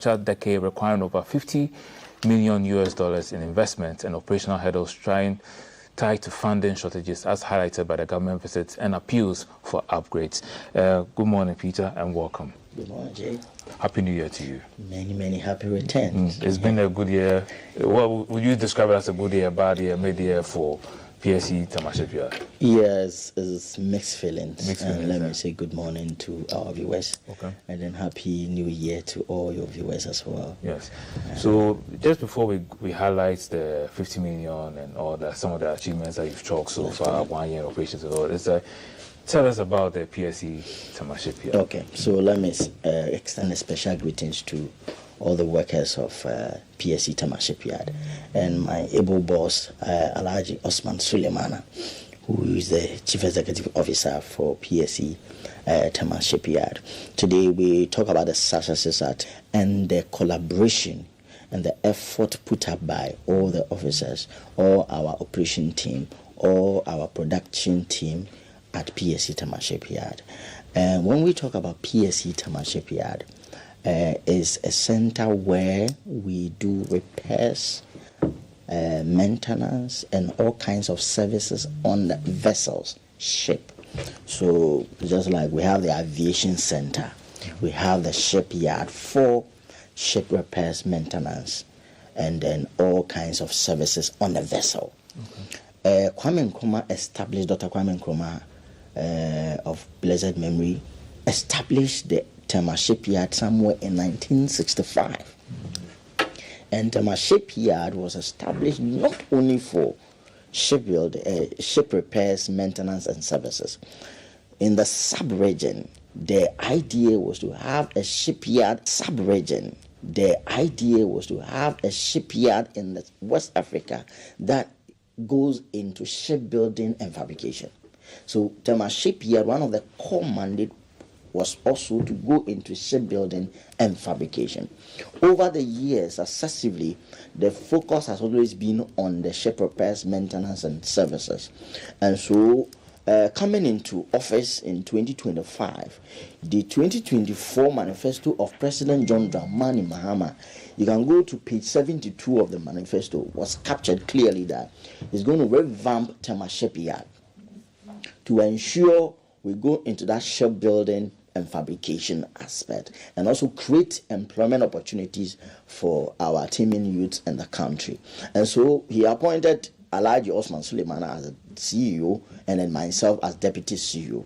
decade requiring over 50 million US dollars in investment and operational hurdles tied to funding shortages, as highlighted by the government visits and appeals for upgrades. Good morning, Peter, and welcome. Good morning, Jay. Happy New Year to you. Many, many happy returns. It's been a good year. What would you describe it as a good year, bad year, mid-year for PSC Tema Shipyard? Yes, it's mixed feelings. Let me say good morning to our viewers. Okay. And then happy New Year to all your viewers as well. Yes. So just before we highlight the 50 million and all that, some of the achievements that you've chalked so far, 1 year operations and all, tell us about the PSC Tema Shipyard. Okay, so let me extend a special greetings to all the workers of PSC Tema Shipyard and my able boss, Alhaji Osman Sulemana, who is the Chief Executive Officer for PSC Tema Shipyard. Today we talk about the successes and the collaboration and the effort put up by all the officers, all our operation team, all our production team at PSC Tema Shipyard. When we talk about PSC Tema Shipyard, is a center where we do repairs, maintenance, and all kinds of services on the vessels, ship. So just like we have the aviation center, we have the shipyard for ship repairs, maintenance, and then all kinds of services on the vessel. Okay. Kwame Nkrumah established, Dr. Kwame Nkrumah of blessed memory, established the Tema Shipyard somewhere in 1965. And Tema Shipyard was established not only for ship repairs, maintenance, and services. In the sub-region, the idea was to have a shipyard sub-region. The idea was to have a shipyard in the West Africa that goes into shipbuilding and fabrication. So Tema Shipyard, one of the core mandates was also to go into shipbuilding and fabrication. Over the years, successively, the focus has always been on the ship repairs, maintenance, and services. And so, coming into office in 2025, the 2024 manifesto of President John Dramani Mahama, you can go to page 72 of the manifesto, was captured clearly that it's going to revamp Tema Shipyard to ensure we go into that shipbuilding and fabrication aspect, and also create employment opportunities for our teaming youths in the country. And so he appointed Alhaji Osman Sulemana as CEO and then myself as deputy CEO.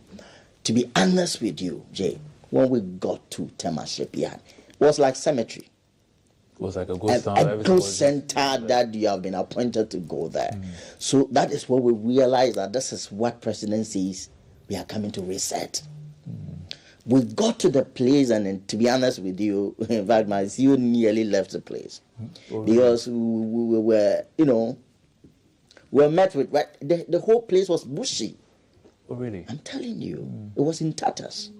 To be honest with you, Jay, when we got to Tema Shipyard, it was like cemetery. It was like a ghost town. A ghost center that you have been appointed to go there. So that is where we realized that this is what President says we are coming to reset. We got to the place, and then, to be honest with you, in fact, my CEO nearly left the place because we were, we were met with, the whole place was bushy. Oh, really? I'm telling you, it was in tatters.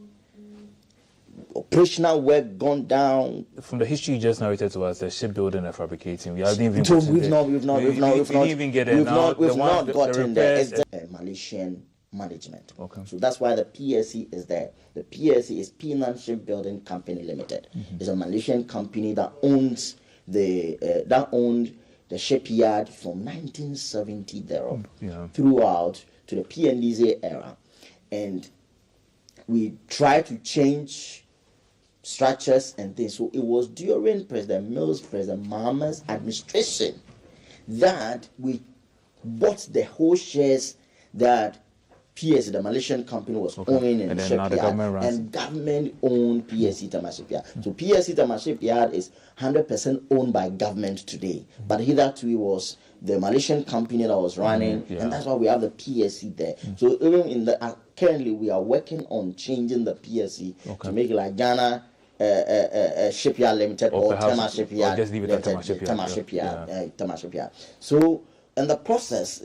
Operational work gone down. From the history you just narrated to us, the shipbuilding and fabricating, we haven't even we've not gotten there. It's the Malaysian management. Okay. So that's why the PSC is there. The PSC is Penang Shipbuilding Company Limited. It's a Malaysian company that owns the shipyard from 1970 thereof throughout to the PNDZ era, and we try to change structures and things. So it was during President Mills, President Mahama's administration that we bought the whole shares that PSC, the Malaysian company, was owning in shipyard, and government owned PSC Tema Shipyard. So PSC Tema Shipyard is 100% owned by government today, but hitherto it was the Malaysian company that was running, and that's why we have the PSC there. So even in the currently we are working on changing the PSC to make it like Ghana Shipyard Limited or Tema Shipyard. Or just leave it at Tema Shipyard. Tema Shipyard. So in the process,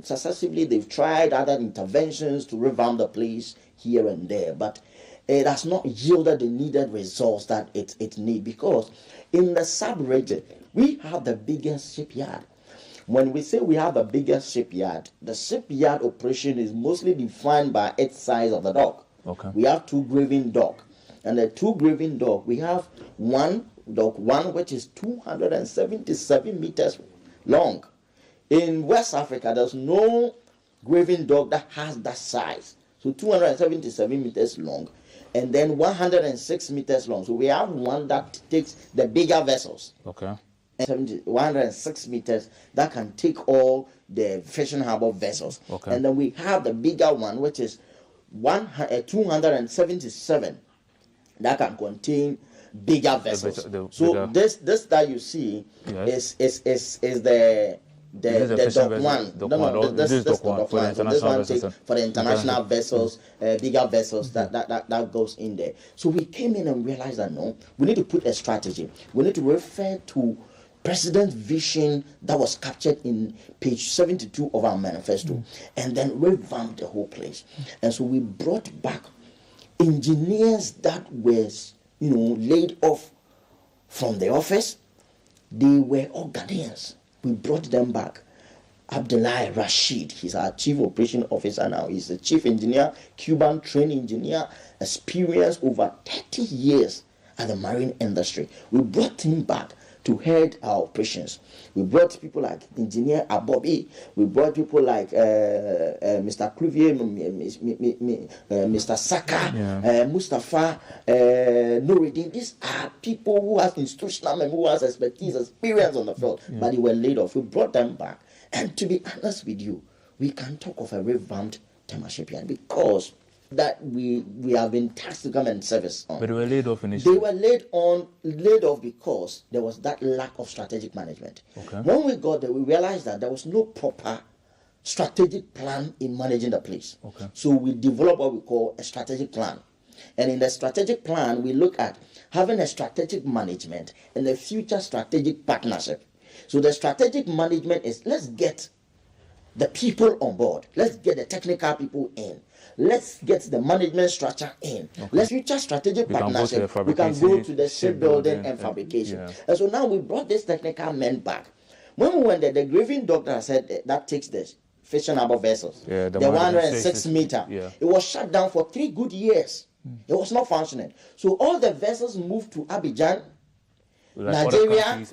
successively they've tried other interventions to revamp the place here and there, but it has not yielded the needed results that it needs, because in the sub-region we have the biggest shipyard. When we say we have the biggest shipyard, the shipyard operation is mostly defined by its size of the dock. Okay. We have 2 graving dock, And the two graving dock, we have dock one which is 277 meters long. In West Africa, there's no graving dock that has that size. So 277 meters long, and then 106 meters long. So we have one that takes the bigger vessels. Okay. 106 meters that can take all the fishing harbor vessels. Okay. And then we have the bigger one, which is 277 that can contain bigger vessels. So this that you see is the dock one. This is the dock one. So this one takes for the international vessels, bigger vessels that goes in there. So we came in and realized that no, we need to put a strategy. We need to refer to President's vision that was captured in page 72 of our manifesto, and then revamp the whole place. And so we brought back engineers that were, laid off from the office. They were all Ghanaians. We brought them back. Abdullah Rashid, he's our chief operation officer now. He's a chief engineer, Cuban trained engineer, experienced over 30 years at the marine industry. We brought him back to head our operations. We brought people like Engineer Abobi. We brought people like Mr. Clouvier, Mr. Saka, Mustafa, Noureddin. These are people who have institutional memory, who has expertise, experience on the field, but they were laid off. We brought them back. And to be honest with you, we can talk of a revamped Tema Shipyard because that we have been tasked to come and service on. But they were laid off initially. They were laid off because there was that lack of strategic management. Okay. When we got there, we realized that there was no proper strategic plan in managing the place. Okay. So we developed what we call a strategic plan. And in the strategic plan, we look at having a strategic management and a future strategic partnership. So the strategic management is let's get the people on board. Let's get the technical people in. Let's get the management structure in. Okay. Let's future strategic partnership. We can go to the shipbuilding and fabrication. Yeah. And so now we brought these technical men back. When we went there, the graving doctor said that takes the fishing harbor vessels, the 106 meter. Yeah. It was shut down for 3 good years. It was not functioning. So all the vessels moved to Abidjan, like Nigeria,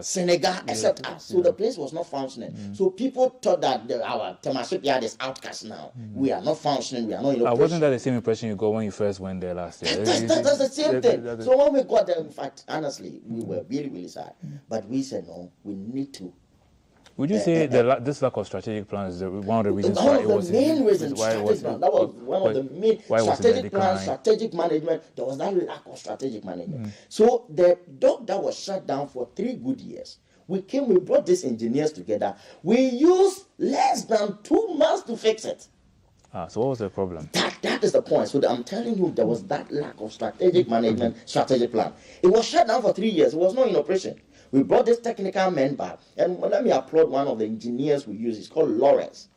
Senegal, except us. So the place was not functioning. So people thought that our Tema Shipyard is outcast now. We are not functioning. We are not in operation. Wasn't that the same impression you got when you first went there last year? That's the same thing. So when we got there, in fact, honestly, we were really, really sad. But we said, no, we need to. Would you say this lack of strategic plan is one of the reasons why it was? That was one of the main strategic plan, strategic management. There was that lack of strategic management. So the dock that was shut down for 3 good years, we brought these engineers together. We used less than 2 months to fix it. So what was the problem? That is the point. So I'm telling you, there was that lack of strategic management, strategic plan. It was shut down for 3 years. It was not in operation. We brought this technical man back, and let me applaud one of the engineers we use. It's called Lawrence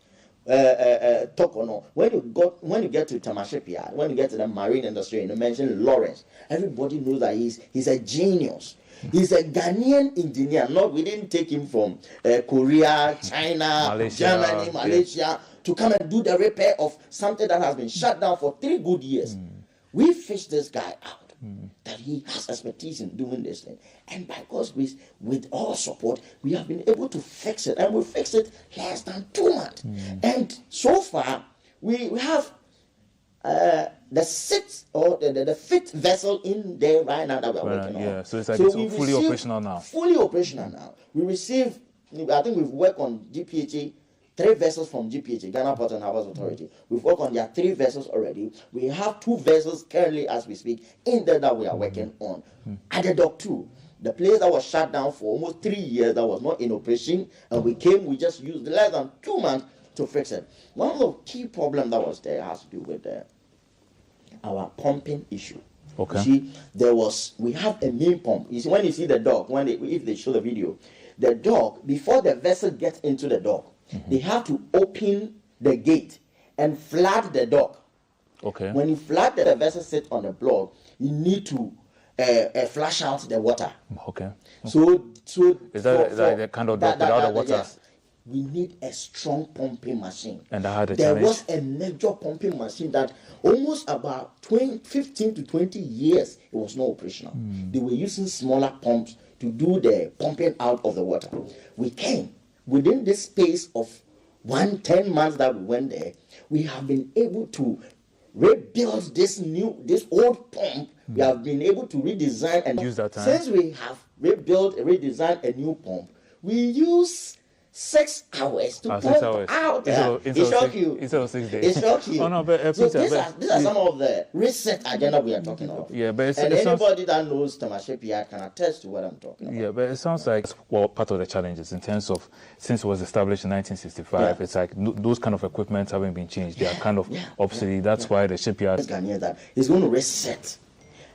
Tokono. When you get to Tema Shipyard, when you get to the marine industry, and you mention Lawrence, everybody knows that he's a genius. He's a Ghanaian engineer. We didn't take him from Korea, China, Malaysia, Germany, Malaysia to come and do the repair of something that has been shut down for 3 good years. We fished this guy out. That he has expertise in doing this thing, and by God's grace, with all support, we have been able to fix it, and we fixed it less than 2 months. And so far, we have the 6th or the 5th vessel in there right now that we are working on. Yeah, so it's like it's fully operational now. Fully operational now. We receive. I think we've worked on GPHA. 3 vessels from GPHA, Ghana Port and Harbours Authority. We've worked on their 3 vessels already. We have 2 vessels currently as we speak in there that we are working on. At the dock 2, the place that was shut down for almost 3 years, that was not in operation, and we just used less than 2 months to fix it. One of the key problems that was there has to do with our pumping issue. Okay. You see, we have a main pump. You see, when you see the dock, if they show the video, the dock, before the vessel gets into the dock, they have to open the gate and flood the dock. Okay. When you flood the vessel sit on the block, you need to flush out the water. Okay. So is that kind of dock without the water? Yes. we need a strong pumping machine. And I had a there challenge. was a major pumping machine that almost about 15 to 20 years it was not operational. They were using smaller pumps to do the pumping out of the water. We came within this space of 10 months that we went there. We have been able to rebuild this old pump. We have been able to redesign and use that time. Since we have redesigned a new pump, we use 6 hours to pump 6 hours. out. It shock you. Instead of 6 days. It shock you. Oh no, but so Peter, these are some of the reset agenda we are talking about. Yeah, but anybody that knows Tema Shipyard can attest to what I'm talking about. Yeah, but it sounds like part of the challenges in terms of, since it was established in 1965, Yeah. it's like those kind of equipment haven't been changed. They are kind of obsolete. That's why the shipyard It's going to reset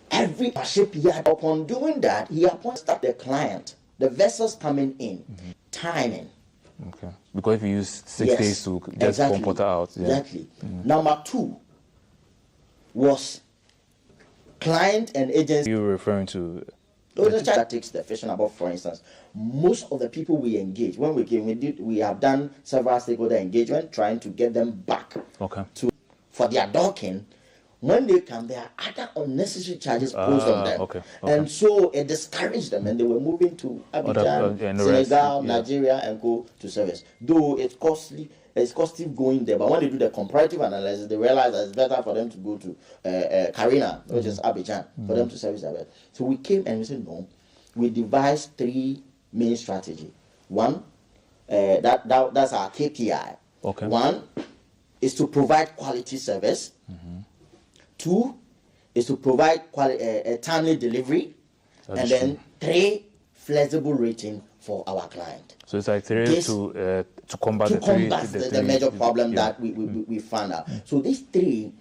every shipyard. Upon doing that, he appoints the client, the vessels coming in, timing. Okay. Because if you use 6 days to just pump water out. Yeah. Exactly. Number 2 was client and agency. You're referring to Those that takes the fishing about, for instance. Most of the people we engage, when we came, we have done several stakeholder engagement trying to get them back for their docking. When they come, there are other unnecessary charges posed on them. Okay. And so it discouraged them, and they were moving to Abidjan, Senegal, Nigeria, and go to service. Though it's costly going there, but when they do the comparative analysis, they realize that it's better for them to go to Karina, which is Abidjan, for them to service that. So we came and we said, no, we devised 3 main strategies. One, that's our KPI. Okay. 1 is to provide quality service. 2 is to provide a timely delivery. And then 3, flexible rating for our client. So it's like 3 to combat the major problem that we found out. So these 3,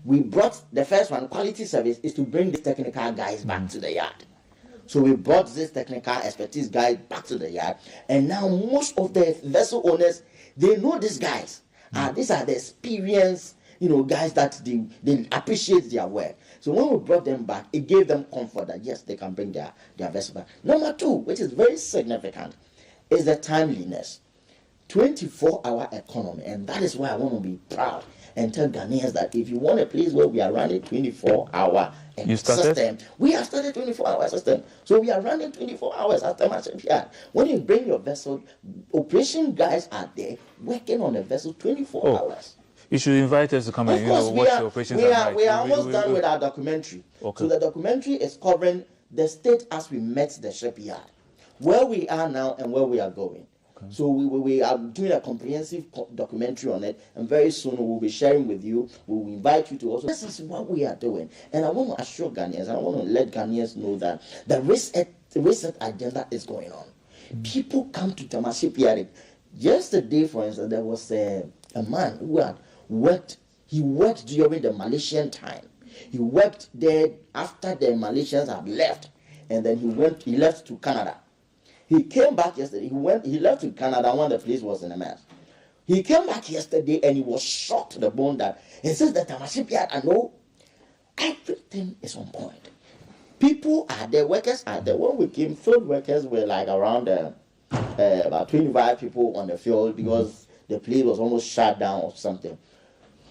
we brought the first one, quality service, is to bring the technical guys back to the yard. So we brought this technical expertise guys back to the yard, and now most of the vessel owners, they know these guys. These are the experienced, guys that they appreciate their work. So when we brought them back, it gave them comfort that yes, they can bring their vessel back. Number 2, which is very significant, is the timeliness. 24-hour economy, and that is why I want to be proud and tell Ghanaians that if you want a place where we are running 24-hour system, we have started 24-hour system. So we are running 24 hours at Tema Shipyard. When you bring your vessel, operation guys are there working on the vessel 24 hours. You should invite us to come and watch the operations. We are almost done with our documentary. Okay. So the documentary is covering the state as we met the shipyard, where we are now and where we are going. Okay. So we are doing a comprehensive documentary on it, and very soon we will be sharing with you. We will invite you to also. This is what we are doing, and I want to assure Ghanaians, and I want to let Ghanaians know that the reset agenda is going on. People come to Tema Shipyard. Yesterday, for instance, there was a man who had worked. He worked during the Malaysian time. He worked there after the Malaysians have left, and then he left to Canada. He came back yesterday. He left to Canada when the place was in a mess. He came back yesterday and he was shocked to the bone that he says that Tema Shipyard, I know everything is on point. People are there, workers are there. When we came, field workers were like around about 25 people on the field because the place was almost shut down or something.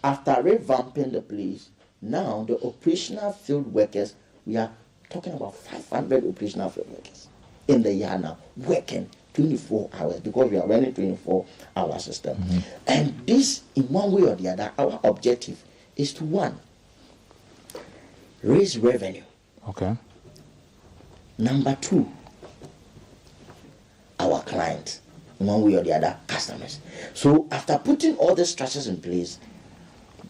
After revamping the place, now the operational field workers, we are talking about 500 operational field workers in the yard now, working 24 hours because we are running 24-hour system. And this, in one way or the other, our objective is to, 1, raise revenue. Okay. Number 2, our clients, in one way or the other, customers. So after putting all the structures in place,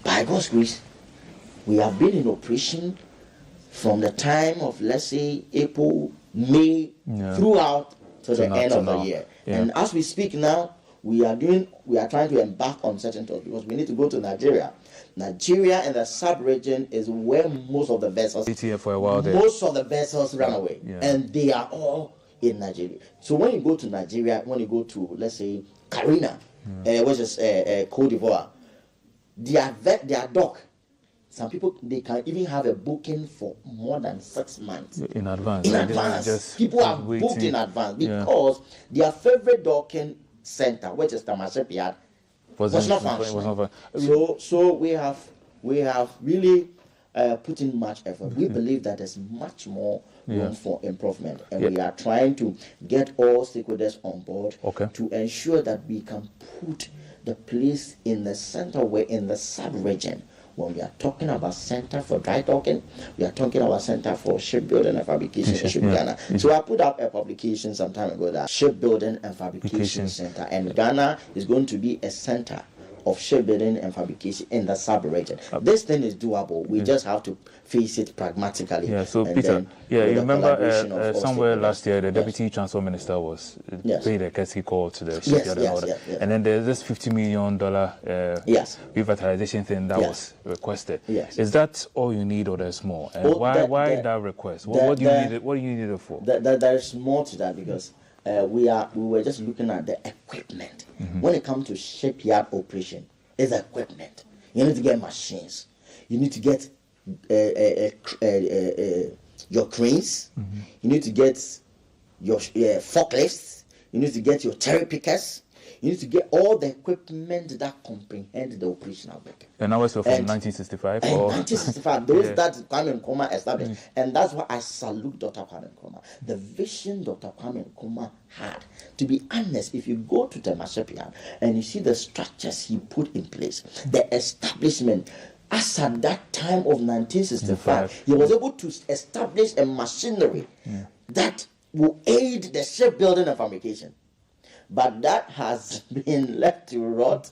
by God's grace, we have been in operation from the time of, let's say, April, May, throughout to the end of the year. Yeah. And as we speak now, we are trying to embark on certain things because we need to go to Nigeria. Nigeria and the sub-region is where most of the vessels, for a while most of the vessels run away, and they are all in Nigeria. So when you go to Nigeria, when you go to, let's say, Karina, which is Cote d'Ivoire, their dock, some people, they can even have a booking for more than 6 months. In advance. People are booked in advance because their favorite docking center, which is Tema Shipyard, was Wasn't- not was functioning. not fun- So we have really put in much effort. We believe that there's much more room for improvement, and we are trying to get all stakeholders on board to ensure that we can put the place in the center, where in the sub-region. When we are talking about center for dry docking, we are talking about center for shipbuilding and fabrication in Ghana. So I put up a publication some time ago that shipbuilding and fabrication center, and Ghana is going to be a center of shipbuilding and fabrication in the sub-region. This thing is doable. We just have to face it pragmatically. Yeah, so and Peter, then you with the remember collaboration of all somewhere stakeholders. last year, the Deputy Transport Minister was paying a courtesy call to the shipyard and all that. yes. And then there's this $50 million revitalization thing that was requested. Yes. Is that all you need, or there's more? And why that request? What do you need it for? There's more to that, because we were just looking at the equipment. When it comes to shipyard operation, it's equipment. You need to get machines. You need to get your cranes. You need to get your forklifts. You need to get your cherry pickers. You need to get all the equipment that comprehend the operational work. And that was from 1965? And Or? 1965, those that Kwame Nkrumah established. And that's why I salute Dr. Kwame Nkrumah. The vision Dr. Kwame Nkrumah had. To be honest, if you go to Tema Shipyard and you see the structures he put in place, the establishment, as at that time of 1965, he was able to establish a machinery that will aid the shipbuilding and fabrication. But that has been left to rot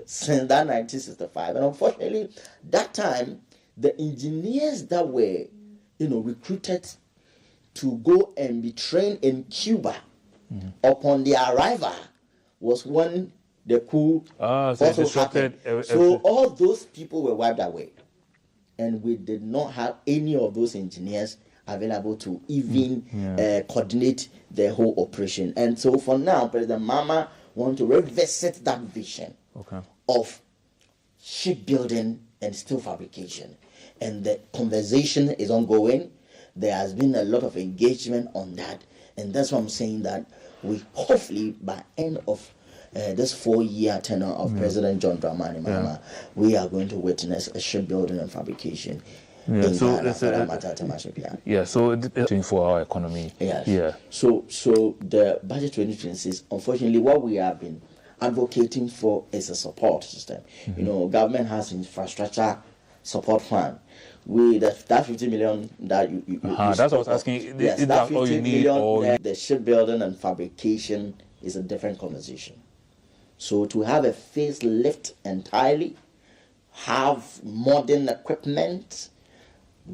since that 1965. And unfortunately, that time, the engineers that were, recruited to go and be trained in Cuba upon their arrival was when the coup also happened. So all those people were wiped away. And we did not have any of those engineers available to even coordinate the whole operation. And so for now, President Mahama wants to revisit that vision of shipbuilding and steel fabrication. And the conversation is ongoing. There has been a lot of engagement on that. And that's why I'm saying that we hopefully by end of this 4-year tenure of President John Dramani Mahama, we are going to witness a shipbuilding and fabrication in Ghana, for that matter, Tema Shipyard. So it's 24-hour economy. So the budget 2026, unfortunately, what we have been advocating for is a support system. Government has infrastructure support fund. That 50 million that you that's what I was asking. Yes, is that all you need? The shipbuilding and fabrication is a different conversation. So to have a facelift entirely, have modern equipment,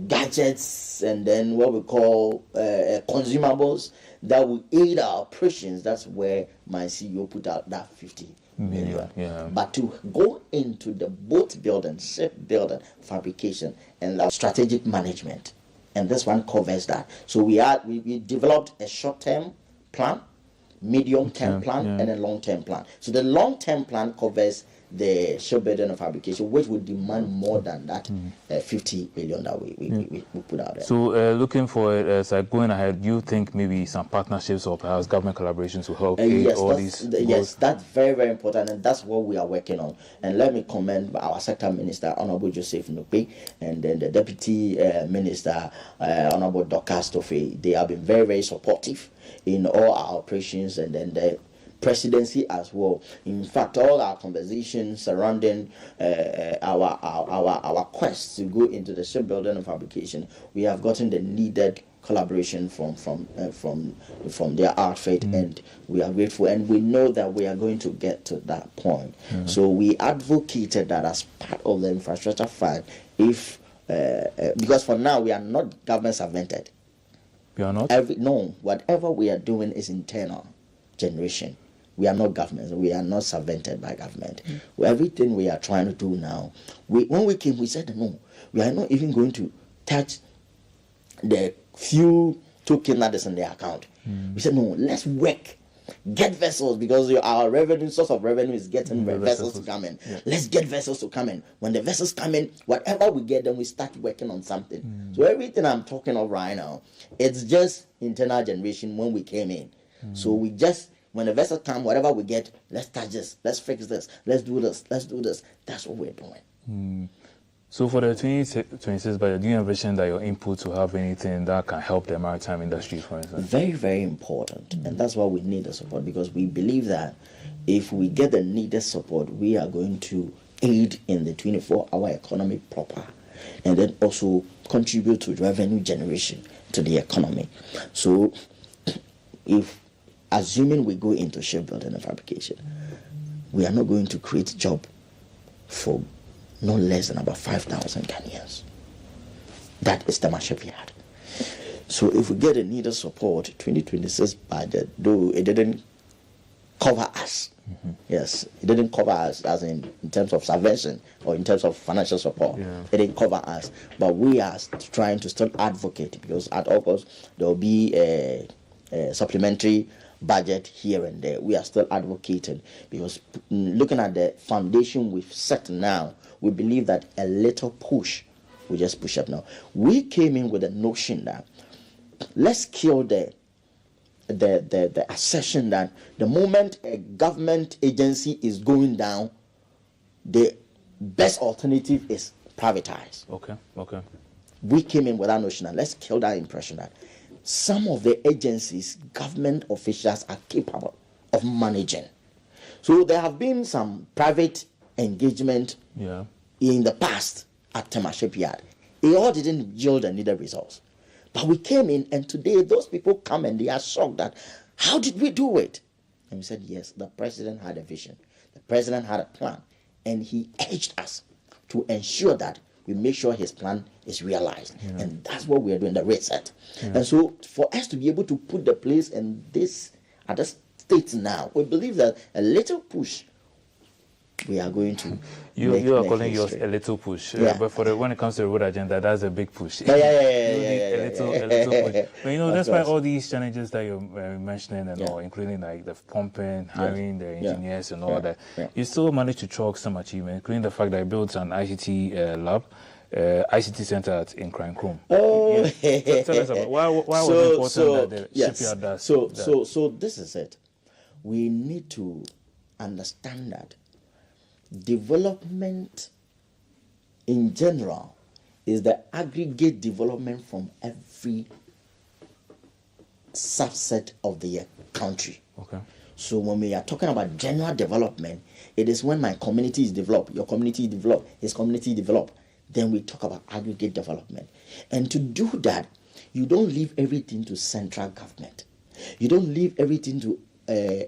gadgets, and then what we call consumables that will aid our operations, that's where my CEO put out that 50 million. But to go into the boat building, ship building, fabrication, and strategic management, and this one covers that. So we developed a short-term plan, medium-term plan, and a long-term plan. So the long-term plan covers the shipbuilding and fabrication, which would demand more than that 50 million that we put out there. So looking forward, going ahead, do you think maybe some partnerships or perhaps government collaborations will help aid all these? Yes, that's very, very important, and that's what we are working on. And let me commend our sector minister, Honorable Joseph Nukpe, and then the deputy minister, Honorable Dorcas Tofe. They have been very, very supportive in all our operations, and then the presidency as well. In fact, all our conversations surrounding our quest to go into the shipbuilding and fabrication, we have gotten the needed collaboration from their outfit, and we are grateful, and we know that we are going to get to that point. So we advocated that as part of the infrastructure fund, if because for now we are not government subvented. We are not? Whatever we are doing is internal generation. We are not government. We are not subvented by government. Everything we are trying to do now, when we came, we said, no, we are not even going to touch the few token that is in the account. We said, no, let's work. Get vessels, because our source of revenue is getting vessels to come in. Let's get vessels to come in. When the vessels come in, whatever we get, then we start working on something. So everything I'm talking of right now, it's just internal generation when we came in. So we just When the vessel come, whatever we get, let's touch this, let's fix this, let's do this, let's do this. That's what we're doing. So for the 2026 budget, do you envision that your input will have anything that can help the maritime industry, for instance? Very, very important. And that's why we need the support, because we believe that if we get the needed support, we are going to aid in the 24-hour economy proper, and then also contribute to revenue generation to the economy. So if, assuming we go into shipbuilding and fabrication, we are not going to create job for no less than about 5,000 Ghanaians. That is Tema Shipyard. So if we get the needed support, 2026 budget, though it didn't cover us. Yes, it didn't cover us as in terms of subvention or in terms of financial support. It didn't cover us. But we are trying to still advocate, because at August there will be a supplementary budget here and there. We are still advocating, because looking at the foundation we've set now, we believe that a little push will just push up now. We came in with a notion that let's kill the assertion that the moment a government agency is going down, the best alternative is privatize. Okay. We came in with that notion, and let's kill that impression that some of the agencies, government officials are capable of managing. So there have been some private engagement in the past at Tema Shipyard. It all didn't yield the needed results. But we came in, and today those people come and they are shocked that, how did we do it? And we said, yes, the president had a vision. The president had a plan. And he urged us to ensure that we make sure his plan is realized. And that's what we are doing, the reset. And so for us to be able to put the place in this, at this state now, we believe that a little push, we are going to you are calling yours a little push, but when it comes to the road agenda, that's a big push. A little push. But despite all these challenges that you're mentioning and all, including like the pumping, hiring the engineers and all that, you still managed to chalk some achievement, including the fact that you built an ICT lab, ICT center in Crancrum. Tell us about why was it important that the shipyard does that? So this is it. We need to understand that development in general is the aggregate development from every subset of the country. So when we are talking about general development, it is when my community is developed, your community is developed, his community is developed, then we talk about aggregate development. And to do that, you don't leave everything to central government. You don't leave everything to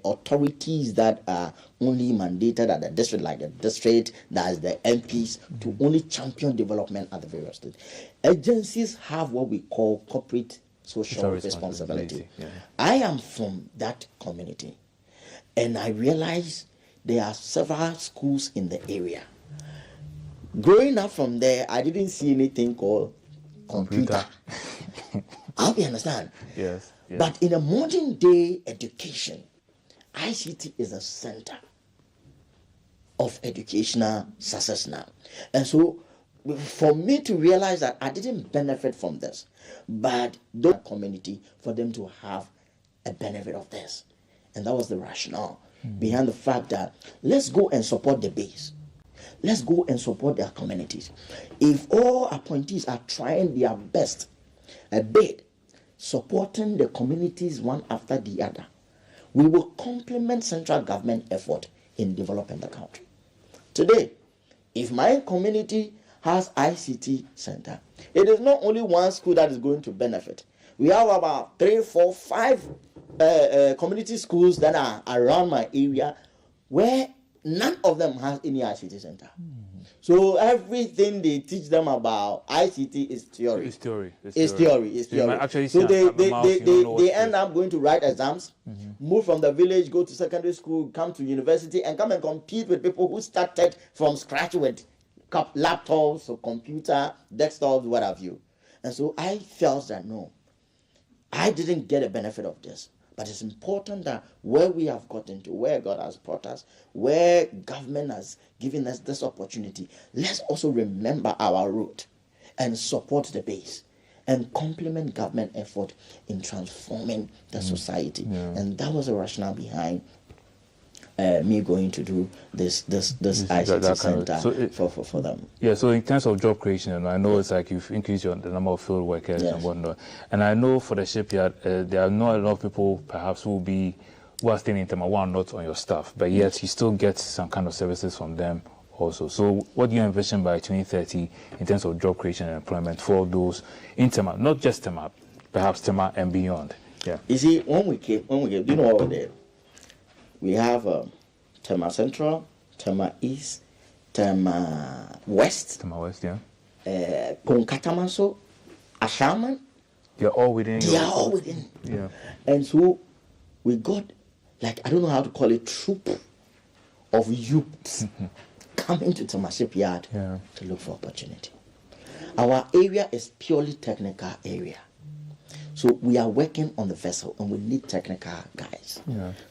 authorities that are only mandated at the district, like the district, that's the MPs, to only champion development at the various states. Agencies have what we call corporate social responsibility. I am from that community, and I realize there are several schools in the area. Growing up from there, I didn't see anything called computer. I hope you understand. Yes. But in a modern day education, ICT is a center of educational success now. And so for me to realize that I didn't benefit from this, but the community, for them to have a benefit of this. And that was the rationale behind the fact that let's go and support the base. Let's go and support their communities. If all appointees are trying their best, a bit, supporting the communities one after the other, we will complement central government effort in developing the country. Today, if my community has ICT center, it is not only one school that is going to benefit. We have about 3, 4, 5 community schools that are around my area where none of them has any ICT center. So everything they teach them about ICT is theory. It's theory. So they end up going to write exams, move from the village, go to secondary school, come to university, and come and compete with people who started from scratch with laptops or computer, desktops, what have you. And so I felt that no, I didn't get a benefit of this. But it's important that where we have gotten to, where God has brought us, where government has given us this opportunity, let's also remember our root and support the base. and complement government effort in transforming the society. And that was the rationale behind me going to do this ICT center for them. Yeah, so in terms of job creation, I know it's like you've increased the number of field workers and whatnot. And I know for the shipyard, there are not a lot of people perhaps who are staying in Tema, who are not on your staff, but yet you still get some kind of services from them also. So what do you envision by 2030 in terms of job creation and employment for those in Tema, not just Tema, perhaps Tema and beyond? Yeah. You see, when we came, you know what we did? We have Tema Central, Tema East, Tema West. Tema West, yeah. Konkatamanso, Ashaman. They're all within. They are all within. Yeah. And so we got, like, I don't know how to call it, troop of youths coming to Tema Shipyard to look for opportunity. Our area is purely technical area. So we are working on the vessel, and we need technical guys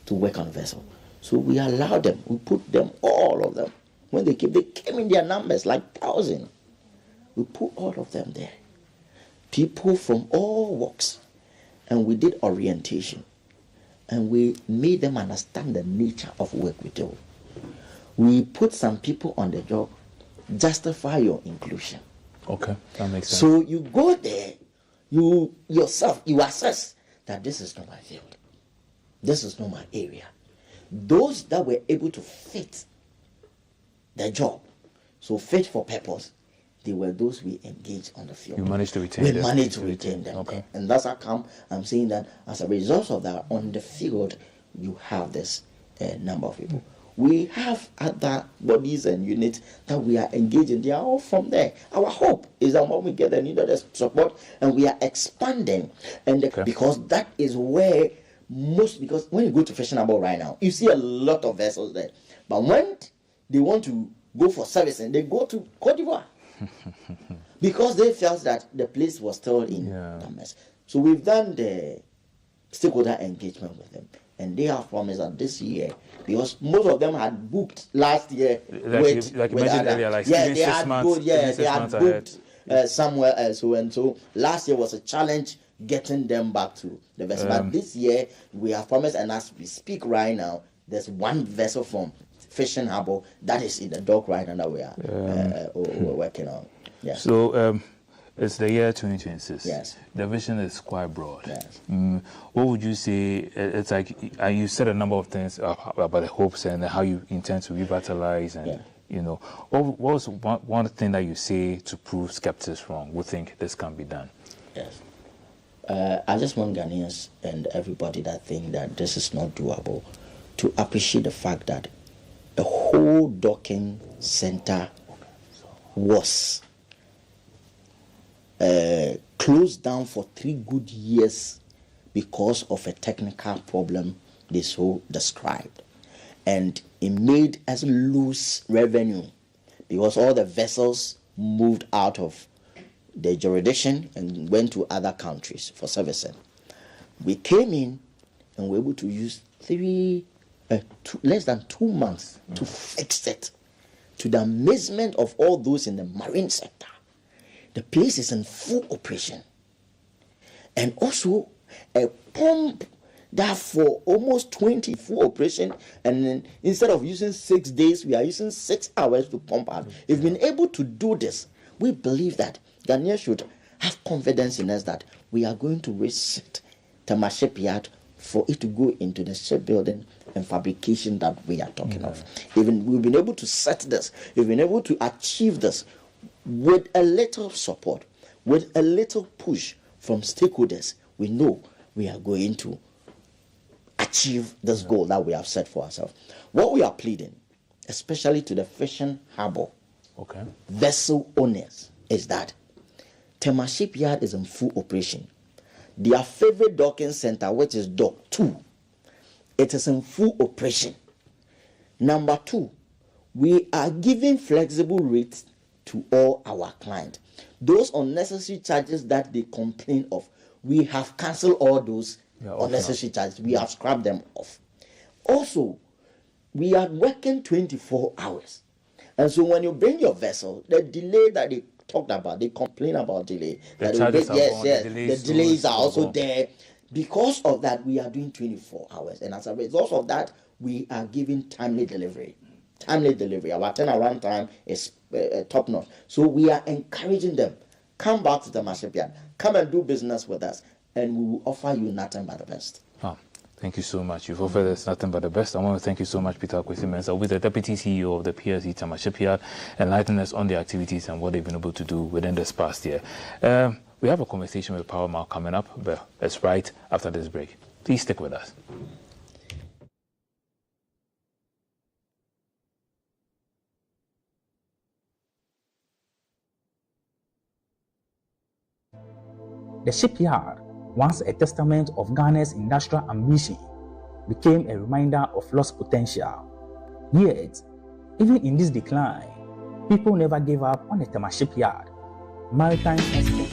to work on the vessel. So we allow them, we put them, all of them. When they came in their numbers, like 1,000. We put all of them there. People from all walks. And we did orientation. And we made them understand the nature of work we do. We put some people on the job, justify your inclusion. Okay, that makes sense. So you go there, you assess that this is not my field. This is not my area. Those that were able to fit the job, so fit for purpose, they were those we engaged on the field. You managed to retain them. We managed to retain them. Okay. And that's how come I'm saying that as a result of that, on the field, you have this number of people. We have other bodies and units that we are engaging. They are all from there. Our hope is that when we get the needed support, and we are expanding, and because that is where because when you go to Fashionable right now, you see a lot of vessels there. But when they want to go for servicing, they go to Cote d'Ivoire because they felt that the place was still in a mess. So we've done the stakeholder engagement with them. And they have promised that this year, because most of them had booked last year. Like you mentioned earlier, like they had booked somewhere else. And so last year was a challenge getting them back to the vessel. But this year, we have promised, and as we speak right now, there's one vessel from Fishing Harbour that is in the dock right now that we are we're working on. Yeah. So, it's the year 2026. Yes. The vision is quite broad. Yes. What would you say? It's like you said a number of things about the hopes and how you intend to revitalize, and what was one thing that you say to prove skeptics wrong? Who think this can be done? Yes. I just want Ghanaians and everybody that think that this is not doable to appreciate the fact that the whole docking center was closed down for 3 good years because of a technical problem they so described. And it made us lose revenue because all the vessels moved out of the jurisdiction and went to other countries for servicing. We came in and were able to use less than 2 months to fix it, to the amazement of all those in the marine sector. The place is in full operation. And also a pump that for almost 20 full operation, and then instead of using 6 days, we are using 6 hours to pump out. If we've been able to do this, we believe that Ghanaians should have confidence in us that we are going to reset Tema Shipyard for it to go into the shipbuilding and fabrication that we are talking of. Even we've been able to set this, we've been able to achieve this with a little support, with a little push from stakeholders. We know we are going to achieve this goal that we have set for ourselves. What we are pleading, especially to the Fishing Harbour vessel owners, is that Tema Shipyard is in full operation. Their favorite docking center, which is Dock 2, it is in full operation. Number 2, we are giving flexible rates to all our clients. Those unnecessary charges that they complain of, we have cancelled all those unnecessary charges. We have scrapped them off. Also, we are working 24 hours. And so when you bring your vessel, the delay that they talked about, they complain about delay. The charges are gone, the delays are also there. Because of that, we are doing 24 hours. And as a result of that, we are giving timely delivery. Timely delivery. Our turnaround time is top notch. So we are encouraging them. Come back to the Tema Shipyard. Come and do business with us. And we will offer you nothing but the best. Oh, thank you so much. You've offered us nothing but the best. I want to thank you so much, Peter Kwesi-Mensah, with the Deputy CEO of the PLC Tema Shipyard, enlightening us on the activities and what they've been able to do within this past year. We have a conversation with Power Mal coming up, but it's right after this break. Please stick with us. The shipyard, once a testament of Ghana's industrial ambition, became a reminder of lost potential. Yet, even in this decline, people never gave up on the Tema Shipyard. Maritime exports